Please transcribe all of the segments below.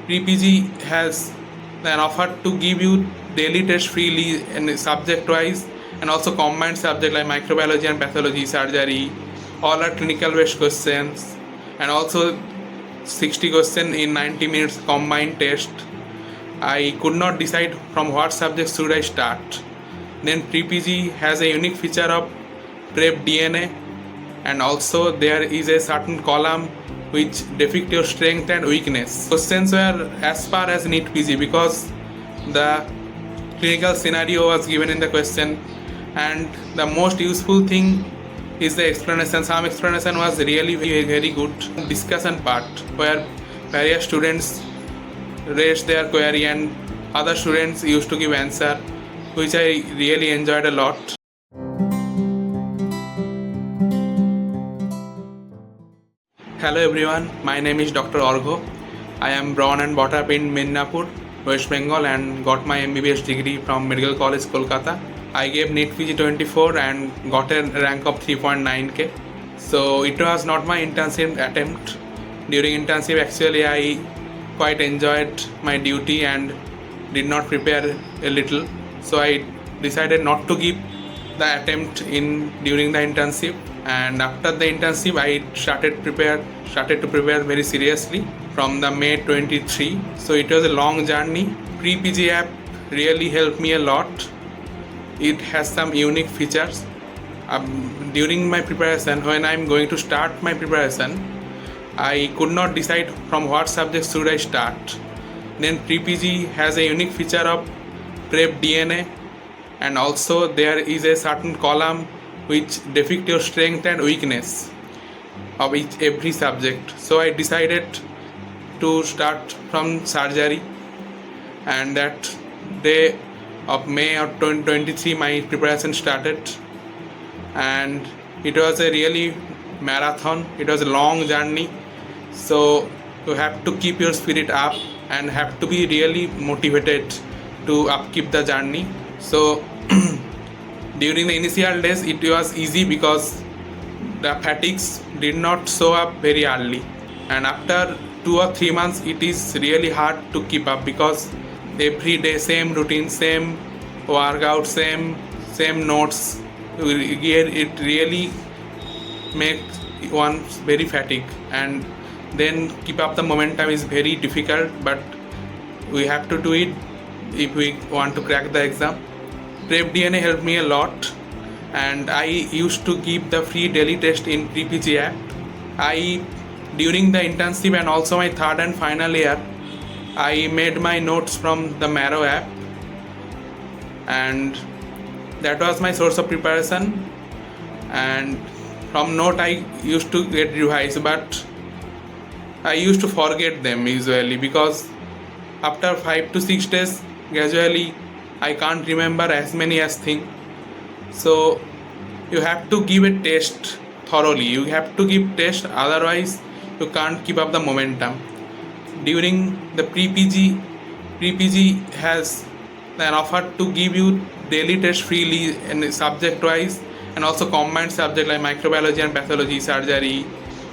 PPG has an offer to give you daily test freely and subject wise, and also combined subject like microbiology and pathology, surgery. All are clinical based questions, and also 60 question in 90 minutes combined test. I could not decide from what subject should I start. Then PPG has a unique feature of prep DNA, and also there is a certain column which depict your strength and weakness. Questions were as far as NEET PG because the clinical scenario was given in the question, and the most useful thing is the explanation. Some explanation was really very good. Discussion part where various students raised their query and other students used to give answer, which I really enjoyed a lot. Hello everyone, my name is Dr. Arghya. I am born and brought up in Midnapur, West Bengal, and got my MBBS degree from Medical College, Kolkata. I gave NEET PG 24 and got a rank of 3.9k. So it was not my internship attempt. During internship, actually, I quite enjoyed my duty and did not prepare a little. So I decided not to give the attempt during the internship. And after the internship, I started to prepare very seriously from the May 23. So it was a long journey. Pre-PG app really helped me a lot. It has some unique features. During my preparation, when I'm going to start my preparation, I could not decide from what subject should I start. Then Pre-PG has a unique feature of prep DNA, and also there is a certain column which depict your strength and weakness of every subject. So I decided to start from surgery, and that day of May of 2023 my preparation started, and it was a really marathon. It was a long journey, so you have to keep your spirit up and have to be really motivated to upkeep the journey. So during the initial days it was easy because the fatigues did not show up very early, and after 2 or 3 months it is really hard to keep up because every day same routine, same workout, same notes. It really makes one very fatigued, and then keep up the momentum is very difficult, but we have to do it if we want to crack the exam. Prep DNA helped me a lot, and I used to give the free daily test in Pre-PG app. During the internship and also my third and final year, I made my notes from the Marrow app, and that was my source of preparation. And from note I used to get revised, but I used to forget them usually because after 5 to 6 days gradually I can't remember as many as things. So you have to give a test thoroughly. You have to give test, otherwise you can't keep up the momentum. During the Pre-PG has an offer to give you daily test freely and subject wise, and also combined subject like microbiology and pathology, surgery.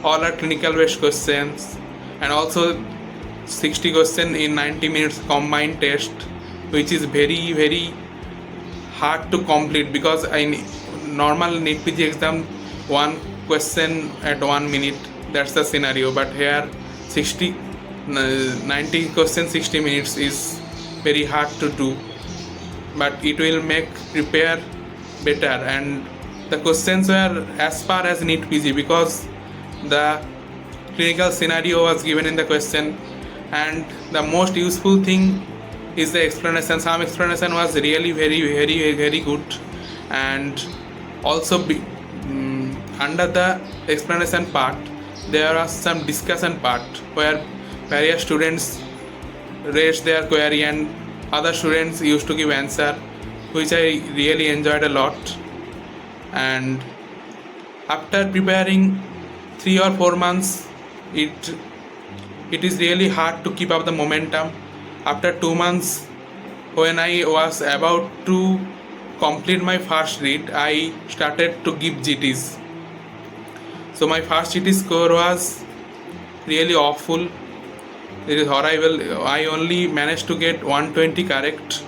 All are clinical based questions, and also 60 question in 90 minutes combined test, which is very hard to complete because in normal NEET PG exam 1 question at 1 minute, that's the scenario, but here 90 questions 60 minutes is very hard to do, but it will make prepare better. And the questions were as far as NEET PG because the clinical scenario was given in the question, and the most useful thing is the explanation. Some explanation was really very good, and also under the explanation part there was some discussion part where various students raised their query and other students used to give answer, which I really enjoyed a lot. And after preparing 3 or 4 months, it is really hard to keep up the momentum. After 2 months, when I was about to complete my first read, I started to give GTs. So my first GT score was really awful. It is horrible. I only managed to get 120 correct.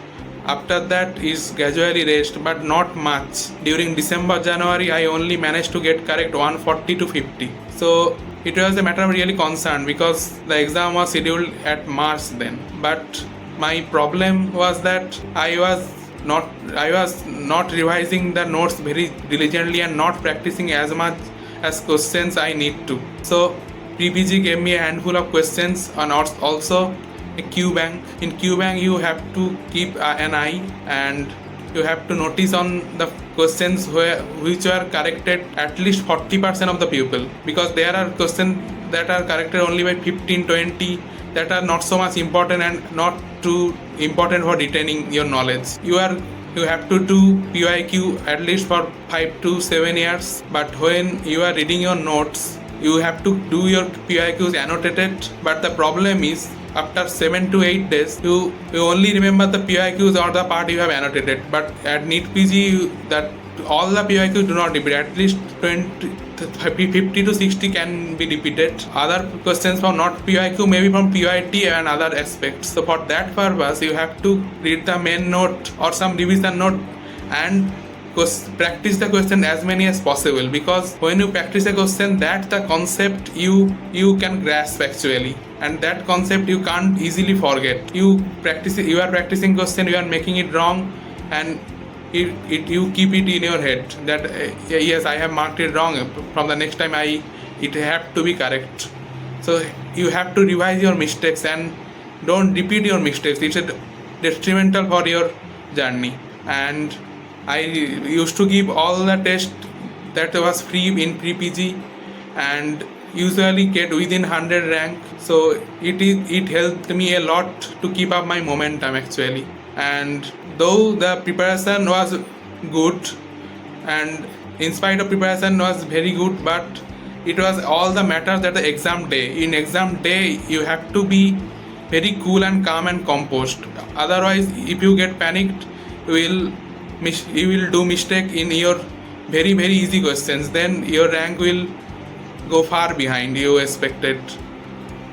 After that is gradually raised, but not much. During December, January, I only managed to get correct 140 to 50. So it was a matter of really concern because the exam was scheduled at March then. But my problem was that I was not revising the notes very diligently and not practicing as much as questions I need to. So PPG gave me a handful of questions and also a Q bank. In Q bank you have to keep an eye and you have to notice on the questions which were corrected at least 40% of the pupil, because there are questions that are corrected only by 15-20 that are not so much important and not too important for retaining your knowledge. You have to do PYQ at least for 5 to 7 years, but when you are reading your notes you have to do your PYQs annotated. But the problem is after 7 to 8 days you only remember the PYQs or the part you have annotated. But at NEET PG that all the PYQs do not repeat. At least 50 to 60 can be repeated. Other questions from not PYQ, maybe from PYT and other aspects. So for that purpose you have to read the main note or some revision note and practice the question as many as possible, because when you practice a question, that the concept you can grasp actually, and that concept you can't easily forget. You are practicing question, you are making it wrong, and you keep it in your head that yes, I have marked it wrong, from the next time it have to be correct. So you have to revise your mistakes and don't repeat your mistakes. It's detrimental for your journey. And I used to give all the tests that was free in pre-PG and usually get within 100 rank. So it helped me a lot to keep up my momentum actually. And though the preparation was good and in spite of preparation was very good, but it was all the matters that the exam day. In exam day you have to be very cool and calm and composed. Otherwise if you get panicked you will do mistake in your very easy questions, then your rank will go far behind you expected.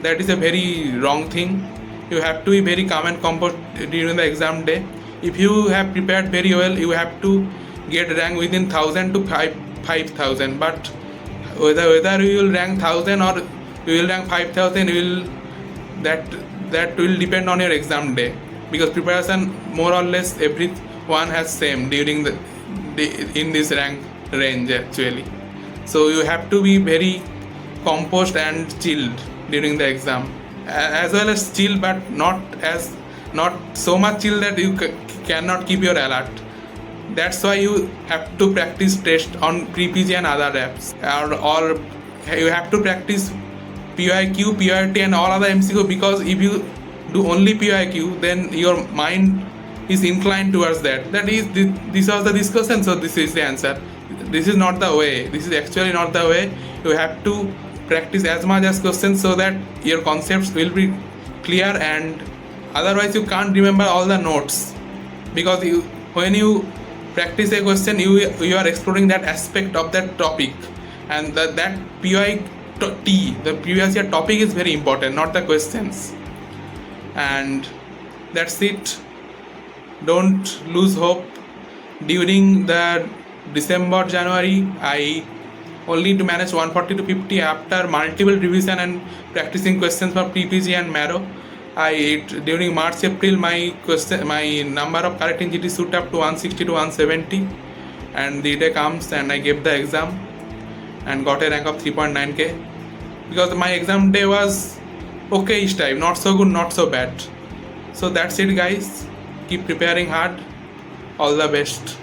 That is a very wrong thing. You have to be very calm and composed during the exam day. If you have prepared very well, you have to get rank within 1000 to 5000, but whether you will rank 1000 or you will rank 5000, that will depend on your exam day, because preparation more or less everyone has same during in this rank range actually. So you have to be very composed and chilled during the exam, as well as chill, but not so much chill that you cannot keep your alert. That's why you have to practice test on pre-PG and other apps, or you have to practice PYQ, PYT and all other MCQ, because if you do only PYQ, then your mind is inclined towards that. This was the discussion, so this is the answer. This is not the way. This is actually not the way. You have to practice as much as questions so that your concepts will be clear, and otherwise you can't remember all the notes, because when you practice a question you are exploring that aspect of that topic, and that PYT, the previous year topic, is very important, not the questions. And that's it. Don't lose hope. During the December, January, I only to manage 140 to 50 after multiple revision and practicing questions for PPG and Marrow. During March, April, my number of correct in GT shoot up to 160 to 170, and the day comes and I gave the exam and got a rank of 3.9k, because my exam day was okay each time, not so good, not so bad. So that's it guys. Keep preparing hard. All the best.